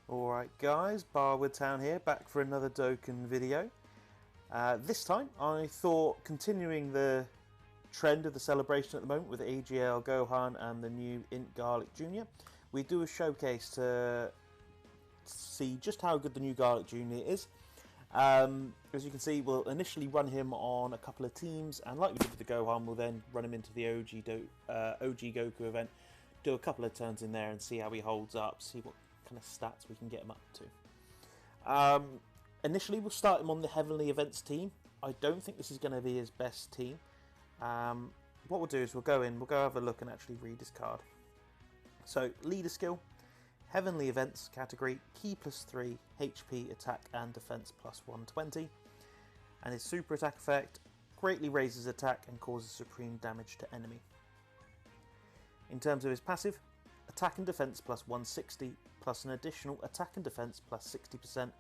Alright guys, Barwood Town here, back for another Dokkan video. This time I thought, continuing the trend of the celebration at the moment with AGL Gohan and the new INT Garlic Jr, we do a showcase to see just how good the new Garlic Jr is. As you can see, we'll initially run him on a couple of teams, and like we did with the Gohan, we'll then run him into the OG Goku event, do a couple of turns in there and see how he holds up, see what kind of stats we can get him up to. Initially we'll start him on the Heavenly Events team. I don't think this is going to be his best team. What we'll do is we'll go have a look and actually read his card. So, leader skill, Heavenly Events category, Ki +3, HP, attack and defense +120. And his super attack effect, greatly raises attack and causes supreme damage to enemy. In terms of his passive, attack and defense +160, plus an additional attack and defense +60%,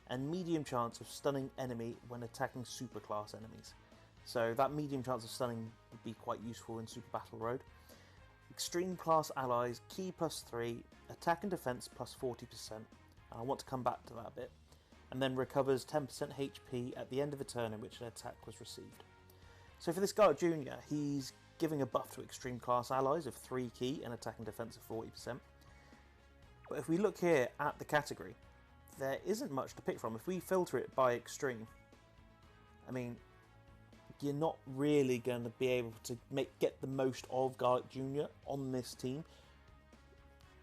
and medium chance of stunning enemy when attacking superclass enemies. So that medium chance of stunning would be quite useful in Super Battle Road. Extreme class allies, Ki +3, attack and defense +40%, and I want to come back to that a bit, and then recovers 10% HP at the end of a turn in which an attack was received. So for this Garlic Jr, he's giving a buff to extreme class allies of 3 Ki and attack and defense of 40%. But if we look here at the category, there isn't much to pick from. If we filter it by extreme, I mean, you're not really going to be able to get the most of Garlic Jr on this team,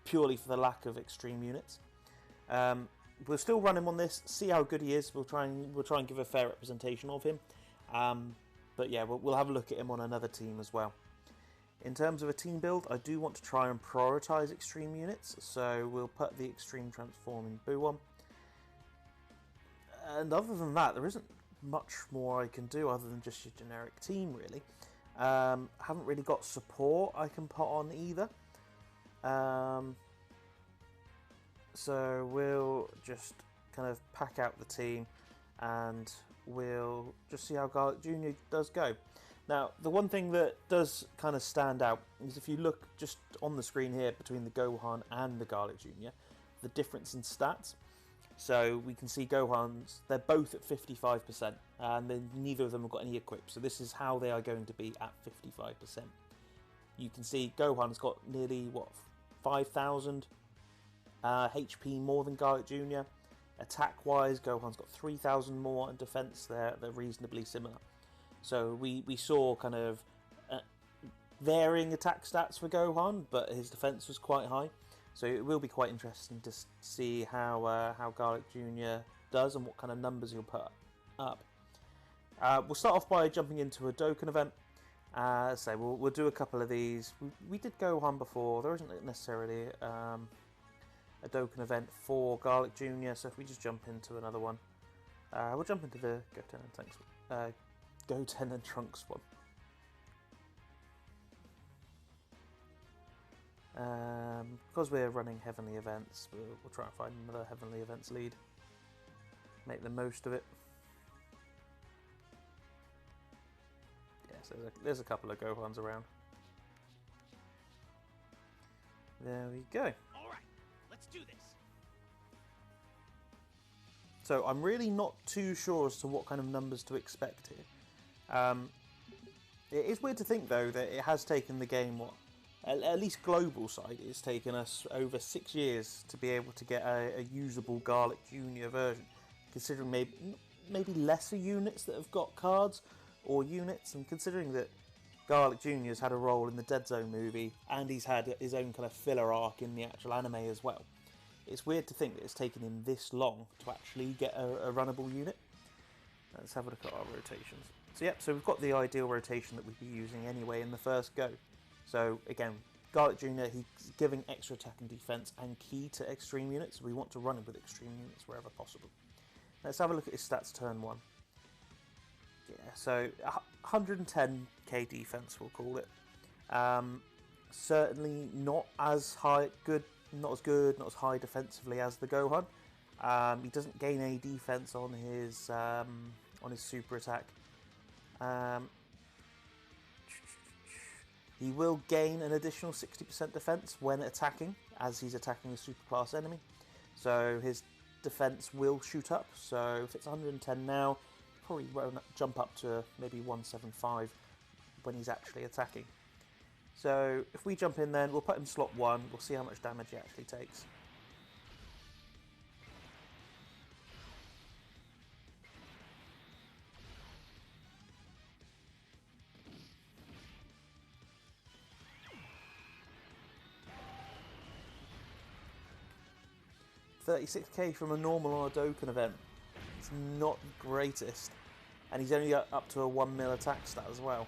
purely for the lack of extreme units. We'll still run him on this, see how good he is. We'll try and give a fair representation of him. But yeah, we'll have a look at him on another team as well. In terms of a team build, I do want to try and prioritise extreme units, so we'll put the extreme transform in Boo on. And other than that, there isn't much more I can do other than just your generic team, really. Haven't really got support I can put on either. So we'll just kind of pack out the team and we'll just see how Garlic Jr does go. Now, the one thing that does kind of stand out is if you look just on the screen here between the Gohan and the Garlic Jr, the difference in stats. So we can see Gohan's, they're both at 55%, and then neither of them have got any equipped. So this is how they are going to be at 55%. You can see Gohan's got nearly, 5,000 HP more than Garlic Jr. Attack-wise, Gohan's got 3,000 more, and defense, they're reasonably similar. So we saw kind of varying attack stats for Gohan, but his defense was quite high. So it will be quite interesting to see how Garlic Jr does and what kind of numbers he'll put up. We'll start off by jumping into a Dokkan event. So we'll do a couple of these. We did Gohan before. There isn't necessarily a Dokkan event for Garlic Jr, so if we just jump into another one, we'll jump into the Goten and Trunks one. Because we're running Heavenly Events, we'll try and find another Heavenly Events lead. Make the most of it. Yes, there's a couple of Gohans around. There we go. Alright, let's do this. So I'm really not too sure as to what kind of numbers to expect here. It is weird to think though that it has taken the game, at least global side, it's taken us over 6 years to be able to get a usable Garlic Jr version, considering maybe lesser units that have got cards or units, and considering that Garlic Jr has had a role in the Dead Zone movie and he's had his own kind of filler arc in the actual anime as well. It's weird to think that it's taken him this long to actually get a runnable unit. Let's have a look at our rotations. So yep, so we've got the ideal rotation that we'd be using anyway in the first go. So again, Garlic Jr, he's giving extra attack and defense and Ki to extreme units, so we want to run him with extreme units wherever possible. Let's have a look at his stats turn 1. Yeah, so 110k defense, we'll call it. Certainly not as good, not as high defensively as the Gohan. He doesn't gain any defense on his super attack. He will gain an additional 60% defense when attacking, as he's attacking a superclass enemy. so his defense will shoot up. So if it's 110 now, probably won't jump up to maybe 175 when he's actually attacking. So if we jump in then, we'll put him slot 1, we'll see how much damage he actually takes. $36k from a normal on a Dokkan event. It's not the greatest. And he's only up to a 1 mil attack stat as well.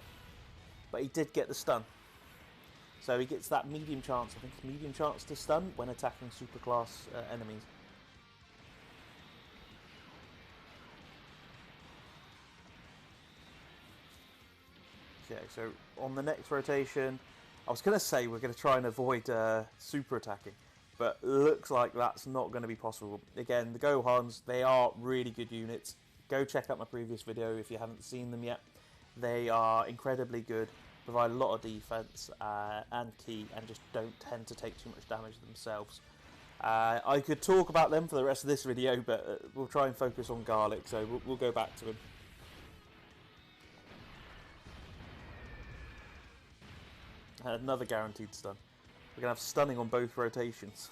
But he did get the stun. So he gets that medium chance, I think it's medium chance to stun when attacking superclass enemies. Okay, so on the next rotation, I was going to say we're going to try and avoid super attacking. But looks like that's not going to be possible. Again, the Gohans, they are really good units. Go check out my previous video if you haven't seen them yet. They are incredibly good, provide a lot of defense and ki, and just don't tend to take too much damage themselves. I could talk about them for the rest of this video, but we'll try and focus on Garlic, so we'll go back to him. Another guaranteed stun. We're going to have stunning on both rotations.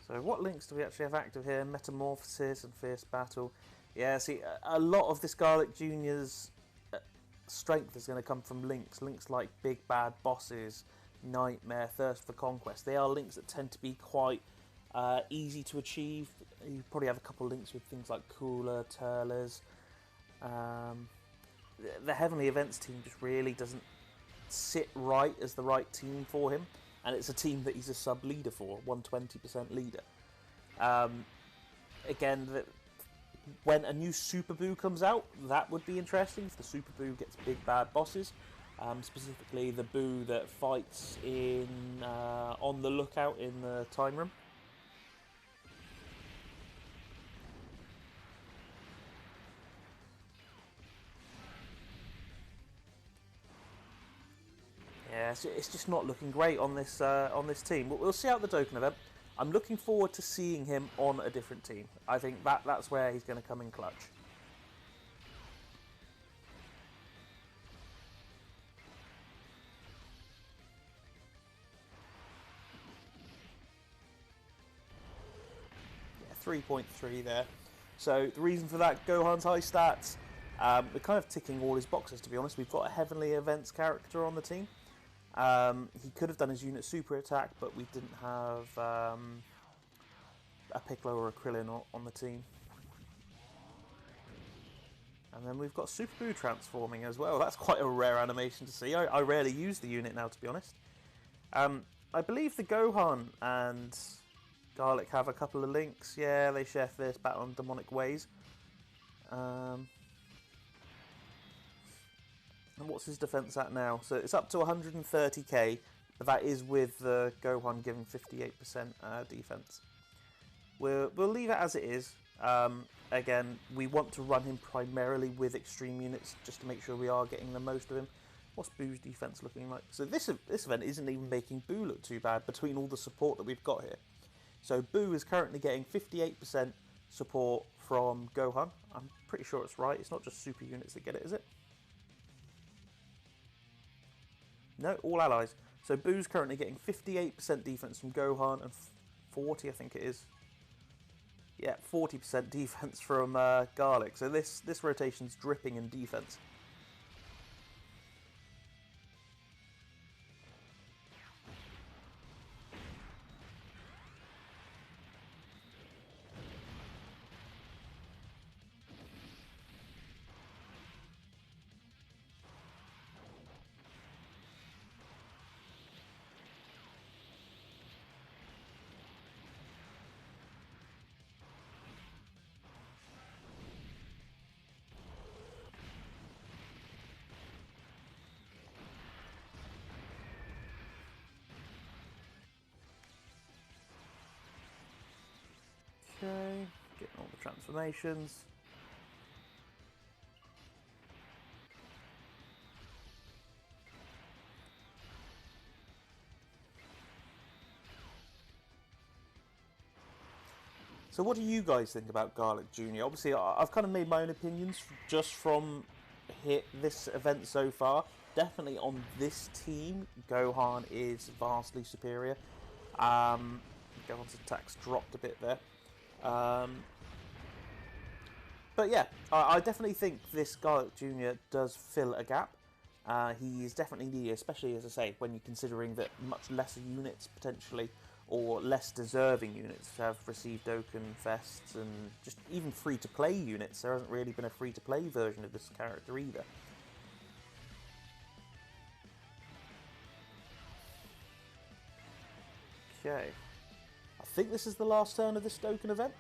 So what links do we actually have active here? Metamorphosis and Fierce Battle. Yeah, see, a lot of this Garlic Jr.'s strength is going to come from links. Links like Big Bad Bosses, Nightmare, Thirst for Conquest. They are links that tend to be quite easy to achieve. You probably have a couple of links with things like Cooler, Turlers. The Heavenly Events team just really doesn't sit right as the right team for him, and it's a team that he's a sub leader for, 120% leader. Again, when a new Super Boo comes out, that would be interesting if the Super Boo gets Big Bad Bosses, specifically the Boo that fights in On the Lookout in the Time Room. Yeah, it's just not looking great on this team. We'll see out the Dokkan event. I'm looking forward to seeing him on a different team. I think that's where he's going to come in clutch. Yeah, 3.3 there. So the reason for that, Gohan's high stats. We're kind of ticking all his boxes, to be honest. We've got a Heavenly Events character on the team. He could have done his unit super attack, but we didn't have a Piccolo or a Krillin on the team. And then we've got Super Boo transforming as well. That's quite a rare animation to see. I rarely use the unit now, to be honest. I believe the Gohan and Garlic have a couple of links. Yeah, they share Fierce Battle on Demonic Ways. And what's his defense at now? So it's up to 130k, but that is with the Gohan giving 58% defense. We'll leave it as it is. Again, we want to run him primarily with extreme units just to make sure we are getting the most of him. What's Boo's defense looking like? So this event isn't even making Boo look too bad between all the support that we've got here. So Boo is currently getting 58% support from Gohan. I'm pretty sure it's right. It's not just super units that get it, is it? No, all allies. So Boo's currently getting 58% defense from Gohan and 40, I think it is. Yeah, 40% defense from Garlic. So this rotation's dripping in defense. Okay, getting all the transformations. So what do you guys think about Garlic Jr? Obviously, I've kind of made my own opinions just from this event so far. Definitely on this team, Gohan is vastly superior. Gohan's attacks dropped a bit there. But yeah, I definitely think this Garlic Jr. does fill a gap. He is definitely needed, especially, as I say, when you're considering that much lesser units potentially, or less deserving units, have received Dokkan Fests, and just even free-to-play units. There hasn't really been a free-to-play version of this character either. Okay. I think this is the last turn of this Dokkan event.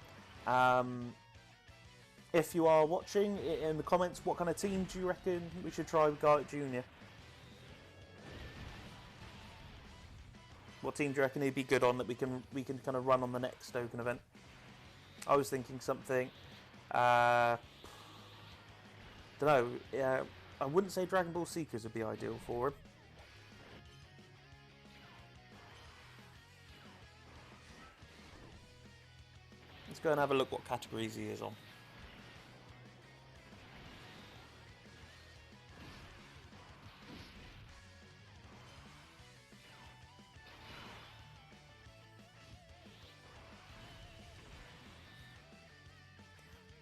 If you are watching, in the comments, what kind of team do you reckon we should try with Garlic Jr? What team do you reckon he'd be good on that we can kind of run on the next Dokkan event? I was thinking something. Don't know. I wouldn't say Dragon Ball Seekers would be ideal for him. Let's go and have a look what categories he is on.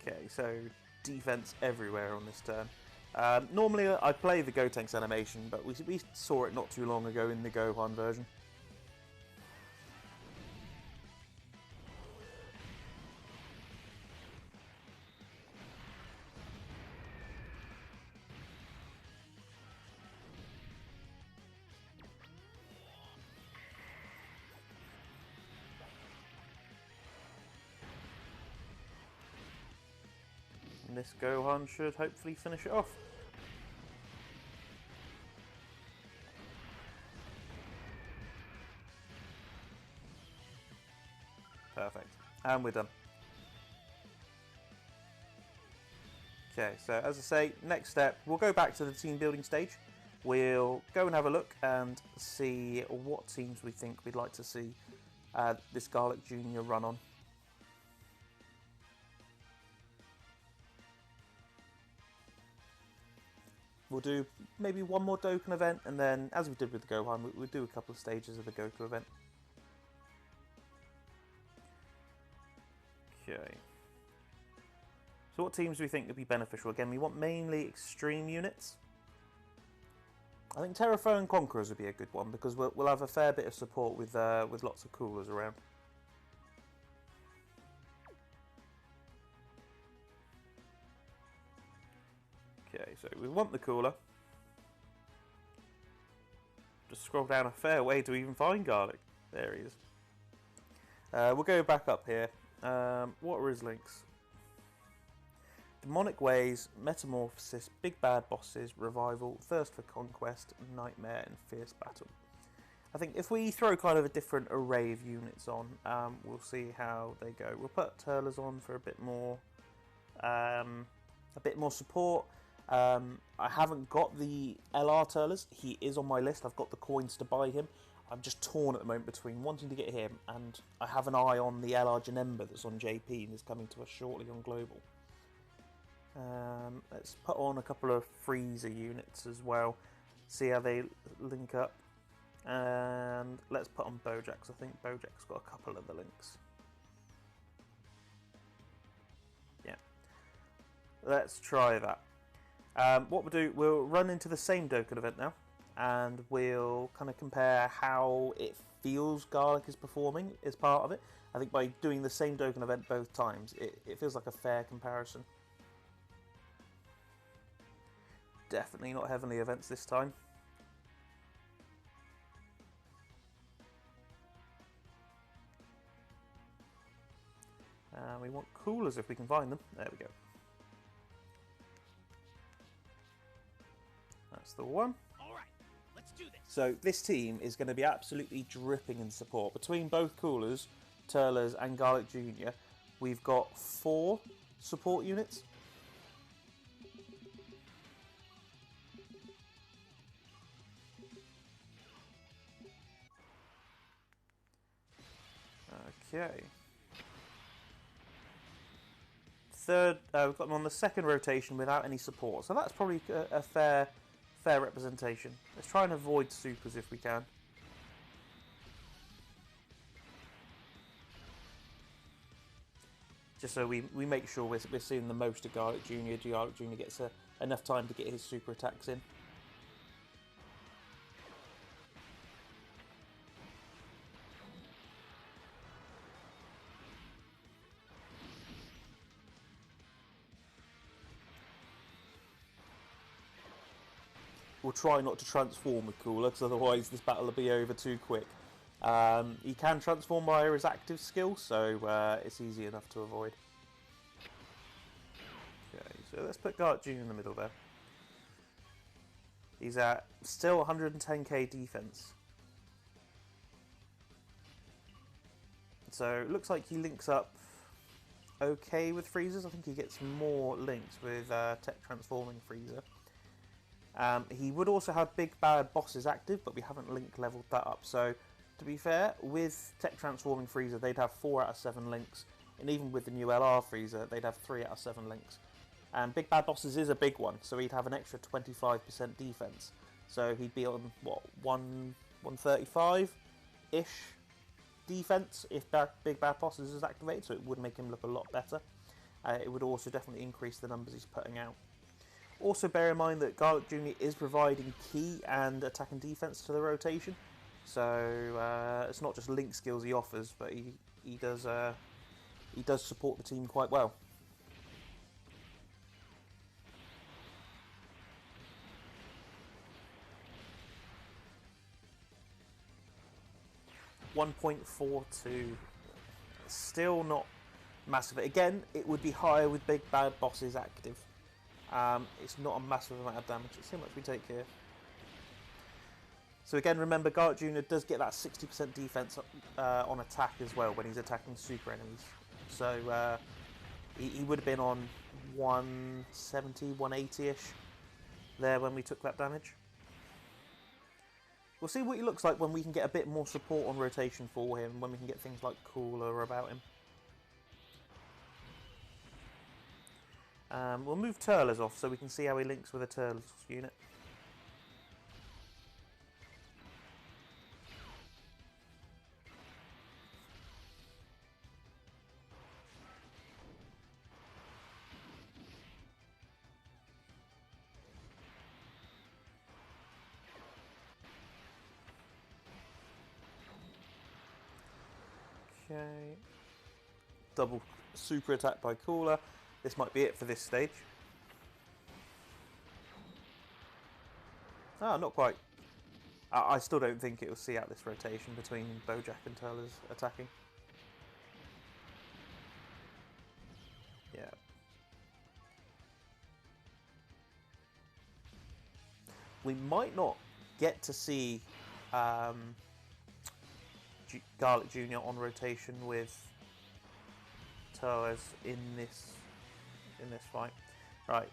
Okay, so defense everywhere on this turn. Normally I play the Gotenks animation, but we saw it not too long ago in the Gohan version. And this Gohan should hopefully finish it off. Perfect. And we're done. Okay, so as I say, next step, we'll go back to the team building stage. We'll go and have a look and see what teams we think we'd like to see this Garlic Jr. run on. We'll do maybe one more Dokkan event, and then, as we did with the Gohan, we'll do a couple of stages of the Goku event. Okay. So what teams do we think would be beneficial? Again, we want mainly extreme units. I think Terrafoe and Conquerors would be a good one, because we'll have a fair bit of support with lots of coolers around. Okay, so we want the cooler. Just scroll down a fair way to even find Garlic. There he is. We'll go back up here. What are his links? Demonic Ways, Metamorphosis, Big Bad Bosses, Revival, Thirst for Conquest, Nightmare, and Fierce Battle. I think if we throw kind of a different array of units on, we'll see how they go. We'll put Turles on for a bit more support. I haven't got the LR Turles. He is on my list. I've got the coins to buy him. I'm just torn at the moment between wanting to get him, and I have an eye on the LR Janemba that's on JP and is coming to us shortly on Global. Let's put on a couple of Freezer units as well, see how they link up. And let's put on Bojack's. I think Bojack's got a couple of the links. Yeah. Let's try that. What we'll do, we'll run into the same Dokkan event now, and we'll kind of compare how it feels Garlic is performing as part of it. I think by doing the same Dokkan event both times, it feels like a fair comparison. Definitely not Heavenly Events this time. We want coolers if we can find them. There we go. That's the one. All right, let's do this. So this team is going to be absolutely dripping in support. Between both coolers, Turles and Garlic Jr., we've got 4 support units. Okay. third. We've got him on the second rotation without any support, so that's probably a fair representation. Let's try and avoid supers if we can. Just so we make sure we're seeing the most of Garlic Jr. Garlic Jr. gets enough time to get his super attacks in. We'll try not to transform with Cooler, because otherwise this battle will be over too quick. He can transform via his active skill, so it's easy enough to avoid. Okay, so let's put Garlic Jr. in the middle there. He's at still 110k defense. So it looks like he links up okay with Freezers. I think he gets more links with Tech Transforming Freezer. He would also have Big Bad Bosses active, but we haven't link leveled that up. So, to be fair, with Tech Transforming Freezer, they'd have 4 out of 7 links. And even with the new LR Freezer, they'd have 3 out of 7 links. And Big Bad Bosses is a big one, so he'd have an extra 25% defense. So he'd be on, what, 135-ish defense if Big Bad Bosses is activated, so it would make him look a lot better. It would also definitely increase the numbers he's putting out. Also bear in mind that Garlic Jr. is providing key and attack and defense to the rotation, so it's not just link skills he offers, but he does support the team quite well. .42, still not massive. Again, it would be higher with Big Bad Bosses active. It's not a massive amount of damage. Let's see how much we take here. So again, remember, Garlic Jr. does get that 60% defense on attack as well when he's attacking super enemies. So he would have been on 170, 180-ish there when we took that damage. We'll see what he looks like when we can get a bit more support on rotation for him, when we can get things like Cooler about him. We'll move Turles off so we can see how he links with a Turles unit. Okay. Double super attack by Cooler. This might be it for this stage. Ah, not quite. I still don't think it will see out this rotation between Bojack and Turles attacking. Yeah. We might not get to see Garlic Jr. on rotation with Turles in this fight. Right,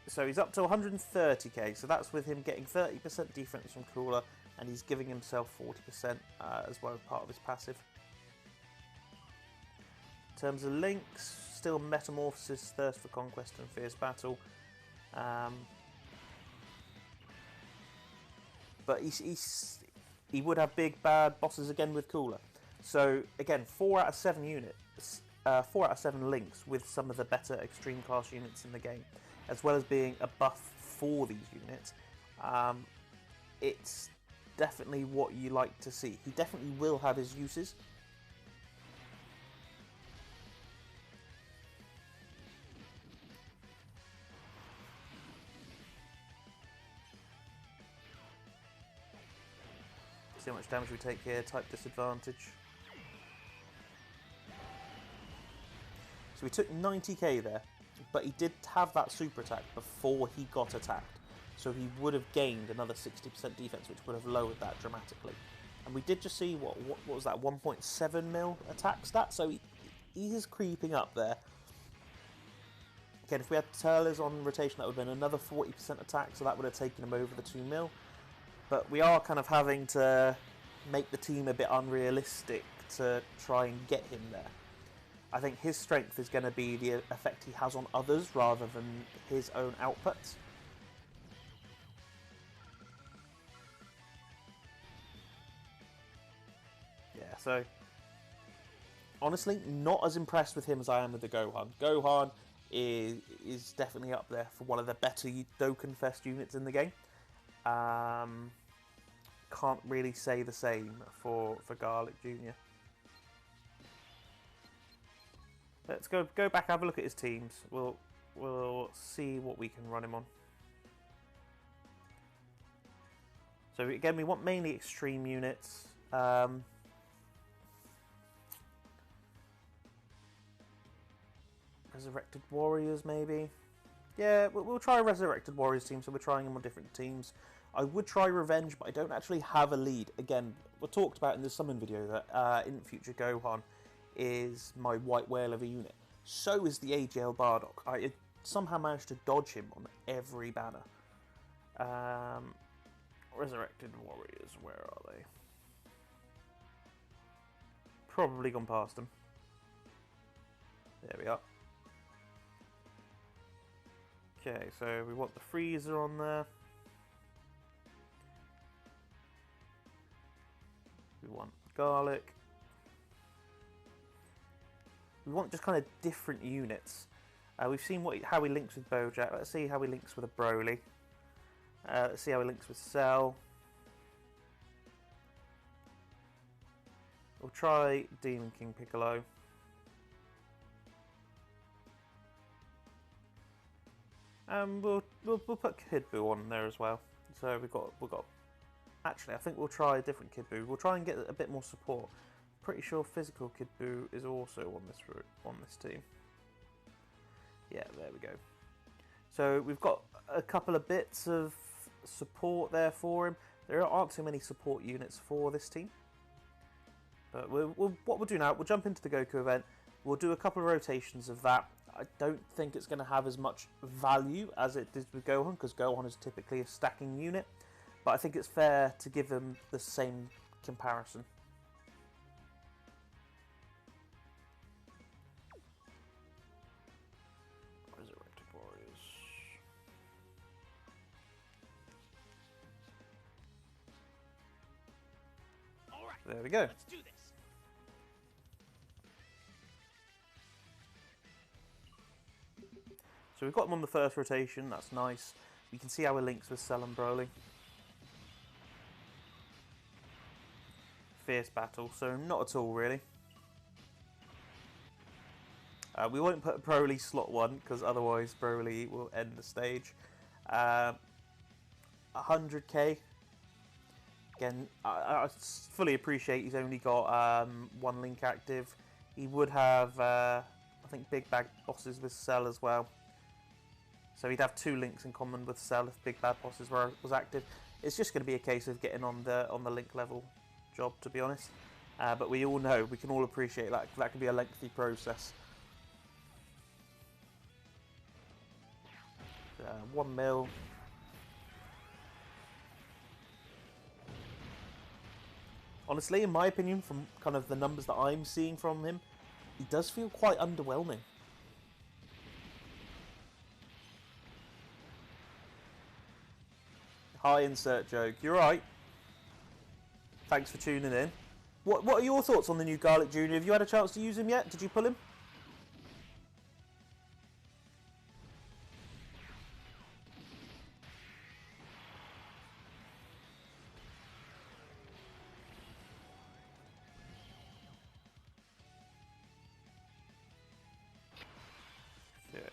so he's up to 130k, so that's with him getting 30% defense from Cooler, and he's giving himself 40% as well as part of his passive. In terms of links, still Metamorphosis, Thirst for Conquest and Fierce Battle. But he would have Big Bad Bosses again with Cooler. So again, 4 out of 7 units. 4 out of 7 links with some of the better extreme class units in the game, as well as being a buff for these units. It's definitely what you like to see. He definitely will have his uses. See how much damage we take here, type disadvantage. So we took 90k there, but he did have that super attack before he got attacked. So he would have gained another 60% defense, which would have lowered that dramatically. And we did just see, what was that, 1.7 mil attack stat? So he is creeping up there. Again, if we had Turles on rotation, that would have been another 40% attack, so that would have taken him over the 2 mil. But we are kind of having to make the team a bit unrealistic to try and get him there. I think his strength is going to be the effect he has on others rather than his own outputs. Yeah, so honestly, not as impressed with him as I am with the Gohan. Gohan is definitely up there for one of the better Dokkan Fest units in the game. Can't really say the same for Garlic Jr. Let's go back and have a look at his teams. We'll see what we can run him on. So again, we want mainly extreme units. Resurrected Warriors, maybe. Yeah, we'll try a Resurrected Warriors team, so we're trying them on different teams. I would try Revenge, but I don't actually have a lead. Again, we talked about in the summon video that in future Gohan is my white whale of a unit. So is the AGL Bardock. I somehow managed to dodge him on every banner. Resurrected Warriors, where are they? Probably gone past them. There we are. Okay, so we want the freezer on there. We want garlic. We want just kind of different units. We've seen how he links with Bojack. Let's see how he links with a Broly. Let's see how he links with Cell. We'll try Demon King Piccolo. And we'll put Kid Buu on there as well. So we've got. Actually, I think we'll try a different Kid Buu. We'll try and get a bit more support. Pretty sure physical Kid Buu is also on this team. Yeah, there we go. So we've got a couple of bits of support there for him. There aren't too many support units for this team. But what we'll do now, we'll jump into the Goku event. We'll do a couple of rotations of that. I don't think it's going to have as much value as it did with Gohan, because Gohan is typically a stacking unit. But I think it's fair to give them the same comparison. Resurrected Warriors. All right, there we go. Let's do this. So we've got him on the first rotation, that's nice. We can see how he links with Cell and Broly. Fierce battle, so not at all really. We won't put Broly slot 1, because otherwise Broly will end the stage. 100k. Again, I fully appreciate he's only got one link active. He would have, I think, Big Bad Bosses with Cell as well. So he'd have 2 links in common with Cell if Big Bad Bosses was active. It's just going to be a case of getting on the link level job, to be honest. But we all know, we can all appreciate that can be a lengthy process. 1 mil. Honestly, in my opinion, from kind of the numbers that I'm seeing from him, he does feel quite underwhelming. Hi, insert joke. You're right. Thanks for tuning in. What are your thoughts on the new Garlic Jr? Have you had a chance to use him yet? Did you pull him? Okay.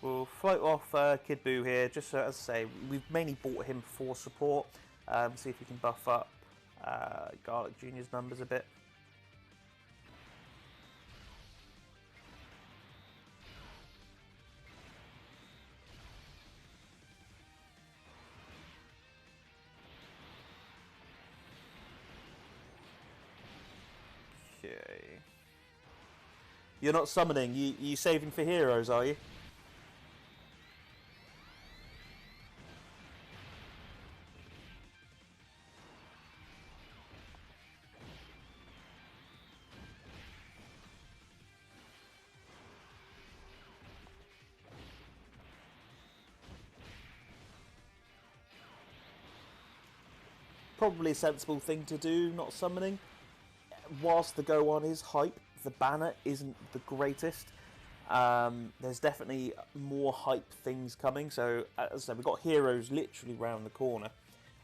We'll float off Kid Buu here, just so, as I say, we've mainly bought him for support. See if we can buff up Garlic Jr.'s numbers a bit. Okay. You're not summoning, you saving for heroes, are you? Probably a sensible thing to do, not summoning. Whilst the Gohan is hype, the banner isn't the greatest. There's definitely more hype things coming. So, as I said, we've got heroes literally round the corner.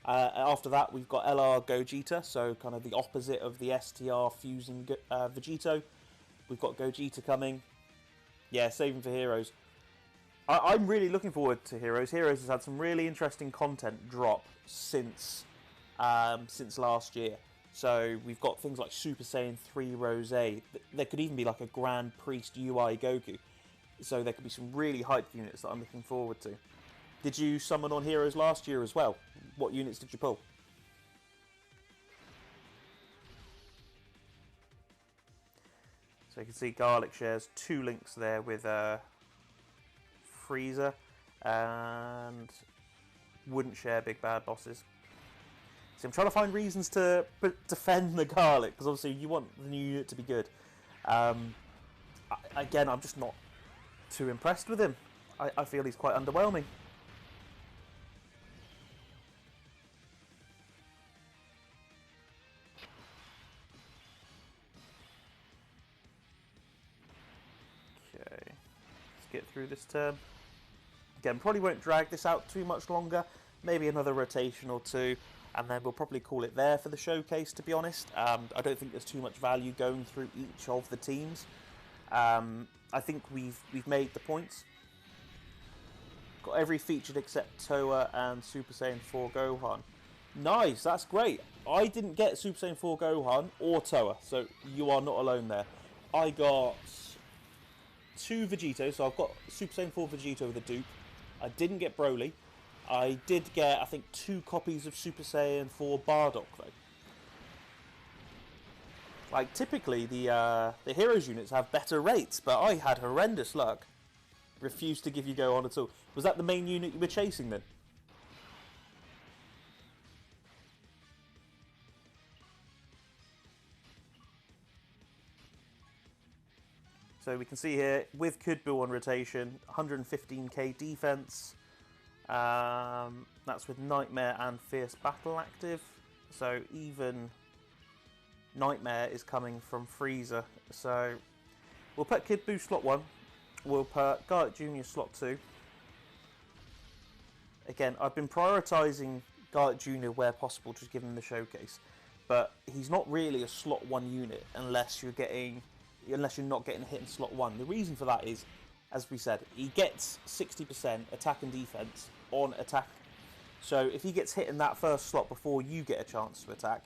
After that, we've got LR Gogeta, so kind of the opposite of the STR fusing Vegito. We've got Gogeta coming. Yeah, saving for Heroes. I'm really looking forward to Heroes. Heroes has had some really interesting content drop since last year. So we've got things like Super Saiyan 3 Rose. There could even be like a Grand Priest UI Goku. So there could be some really hyped units that I'm looking forward to. Did you summon on Heroes last year as well? What units did you pull? So you can see Garlic shares 2 links there with Frieza, and wouldn't share Big Bad Bosses. So I'm trying to find reasons to defend the Garlic, because obviously you want the new unit to be good. Again, I'm just not too impressed with him. I feel he's quite underwhelming. Okay, let's get through this turn. Again, probably won't drag this out too much longer. Maybe another rotation or two, and then we'll probably call it there for the showcase, to be honest. I don't think there's too much value going through each of the teams. I think we've made the points. Got every featured except Toa and Super Saiyan 4 Gohan. Nice, that's great. I didn't get Super Saiyan 4 Gohan or Toa, so you are not alone there. I got 2 Vegito, so I've got Super Saiyan 4 Vegito with a dupe. I didn't get Broly. I did get, I think, 2 copies of Super Saiyan 4 Bardock, though. Like, typically, the Heroes units have better rates, but I had horrendous luck. Refused to give you Gohan at all. Was that the main unit you were chasing, then? So we can see here, with Kid Buu on rotation, 115k defense. That's with Nightmare and Fierce Battle active. So even Nightmare is coming from Frieza. So we'll put Kid Buu slot 1. We'll put Garlic Jr. slot 2. Again, I've been prioritising Garlic Jr. where possible, just given the showcase. But he's not really a slot 1 unit unless you're not getting hit in slot 1. The reason for that is, as we said, he gets 60% attack and defense on attack. So if he gets hit in that first slot before you get a chance to attack,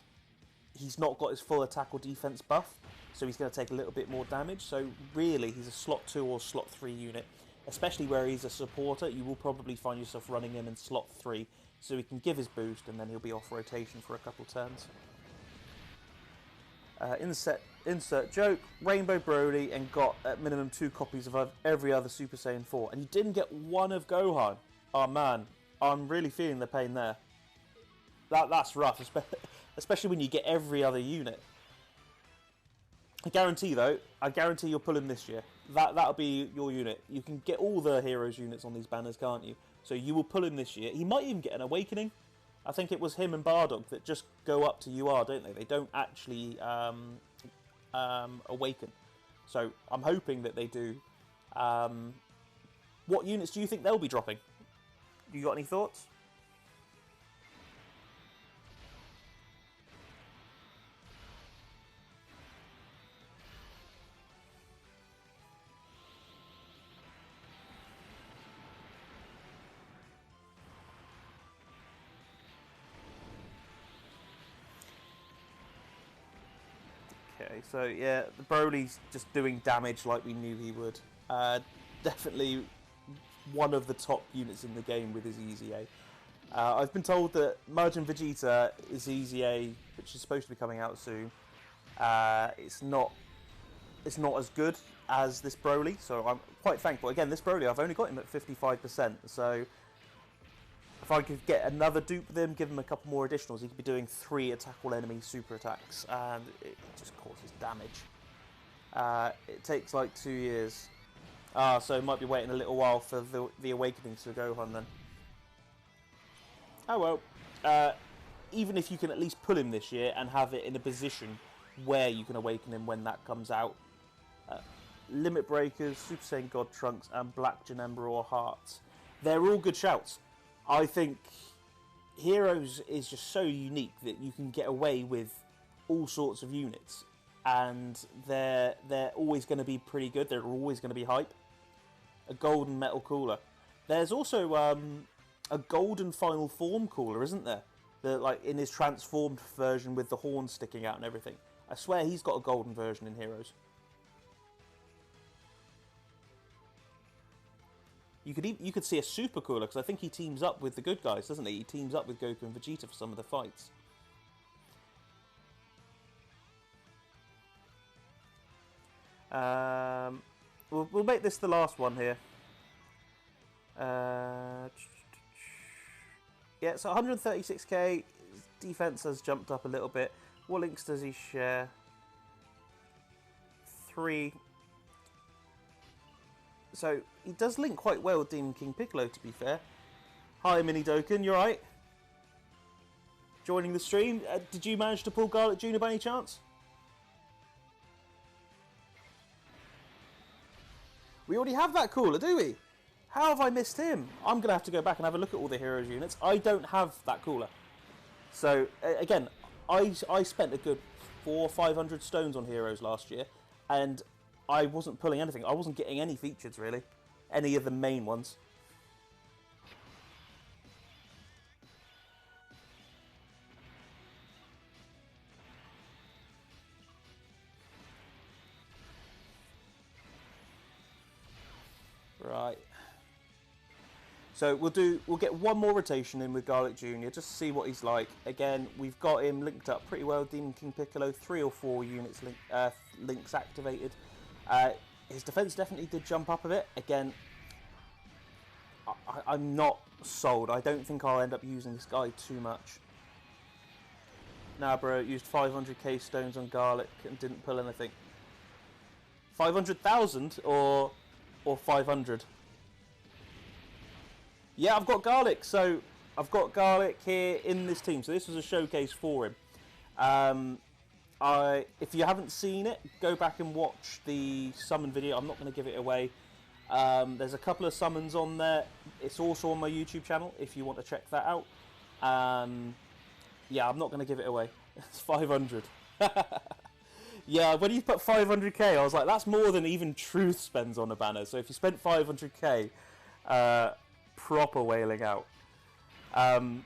he's not got his full attack or defense buff, so he's going to take a little bit more damage. So really, he's a slot 2 or slot 3 unit, especially where he's a supporter. You will probably find yourself running him in slot 3, so he can give his boost and then he'll be off rotation for a couple turns. Insert joke, Rainbow Broly, and got at minimum 2 copies of every other Super Saiyan 4, and you didn't get 1 of Gohan. Oh man, I'm really feeling the pain there. That's rough, especially when you get every other unit. I guarantee you'll pull him this year. That'll be your unit. You can get all the Heroes units on these banners, can't you? So you will pull him this year. He might even get an Awakening. I think it was him and Bardock that just go up to UR, don't they? They don't actually awaken. So I'm hoping that they do. What units do you think they'll be dropping? You got any thoughts? Okay, so yeah, the Broly's just doing damage like we knew he would. Definitely one of the top units in the game with his EZA. I've been told that Merging Vegeta is EZA, which is supposed to be coming out soon. It's not as good as this Broly, so I'm quite thankful. Again, this Broly, I've only got him at 55%, so if I could get another dupe with him, give him a couple more additionals, he could be doing 3 attack all enemy super attacks, and it just causes damage. It takes like 2 years. So might be waiting a little while for the Awakenings to Gohan then. Oh well. even if you can at least pull him this year and have it in a position where you can awaken him when that comes out. Limit Breakers, Super Saiyan God Trunks, and Black Janemba or Hearts. They're all good shouts. I think Heroes is just so unique that you can get away with all sorts of units, and they're always going to be pretty good. They're always going to be hype. A golden metal cooler. There's also a golden final form cooler, isn't there? Like in his transformed version with the horn sticking out and everything. I swear he's got a golden version in Heroes. You could see a super cooler, because I think he teams up with the good guys, doesn't he? He teams up with Goku and Vegeta for some of the fights. We'll make this the last one here. Yeah, so 136k. Defense has jumped up a little bit. What links does he share? 3. So he does link quite well with Demon King Piccolo, to be fair. Hi, Mini Dokkan, you alright? Joining the stream. Did you manage to pull Garlic Jr by any chance? We already have that cooler, do we? How have I missed him? I'm going to have to go back and have a look at all the Heroes units. I don't have that cooler. So, again, I spent a good 400 or 500 stones on Heroes last year, and I wasn't pulling anything. I wasn't getting any features, really. Any of the main ones. Right. So we'll get one more rotation in with Garlic Jr. just to see what he's like. Again, we've got him linked up pretty well. Demon King Piccolo, 3 or 4 units links activated. His defense definitely did jump up a bit. Again, I'm not sold. I don't think I'll end up using this guy too much. Nah, bro, used 500k stones on Garlic and didn't pull anything. 500,000 or 500? Yeah, I've got Garlic. So I've got Garlic here in this team. So this was a showcase for him. If you haven't seen it, go back and watch the summon video. I'm not going to give it away. There's a couple of summons on there. It's also on my YouTube channel if you want to check that out. Yeah, I'm not going to give it away. It's 500. Yeah, when you put 500k, I was like, that's more than even Truth spends on a banner. So if you spent 500k, proper wailing out. But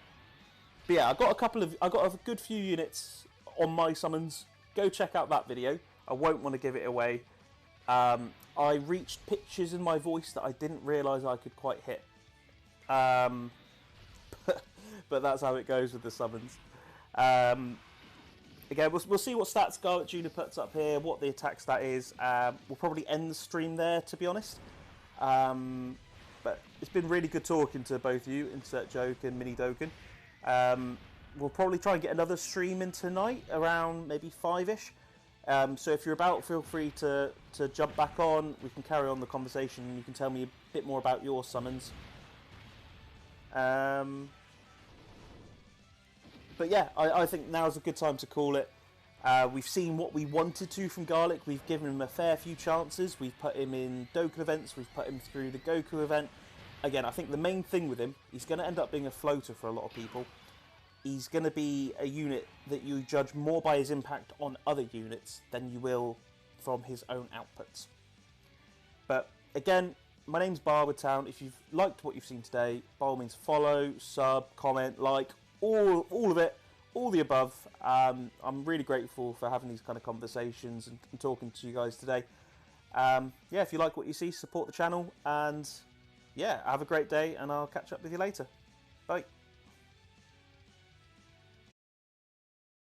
yeah, I got a good few units on my summons. Go check out that video. I won't want to give it away. I reached pitches in my voice that I didn't realise I could quite hit. But that's how it goes with the summons. Again, we'll see what stats Garlic Jr puts up here, what the attack stat is. We'll probably end the stream there, to be honest. But it's been really good talking to both of you, Insert Joke and Mini Dokkan. We'll probably try and get another stream in tonight, around maybe 5-ish. So if you're about, feel free to jump back on. We can carry on the conversation and you can tell me a bit more about your summons. But yeah, I think now's a good time to call it. We've seen what we wanted to from Garlic. We've given him a fair few chances. We've put him in Dokkan Events. We've put him through the Goku Event. Again, I think the main thing with him, he's going to end up being a floater for a lot of people. He's going to be a unit that you judge more by his impact on other units than you will from his own outputs. But again, my name's Barwoodtown. If you've liked what you've seen today, by all means follow, sub, comment, like, all of it, all the above. I'm really grateful for having these kind of conversations and talking to you guys today. Yeah, if you like what you see, support the channel, and yeah, have a great day, and I'll catch up with you later. Bye.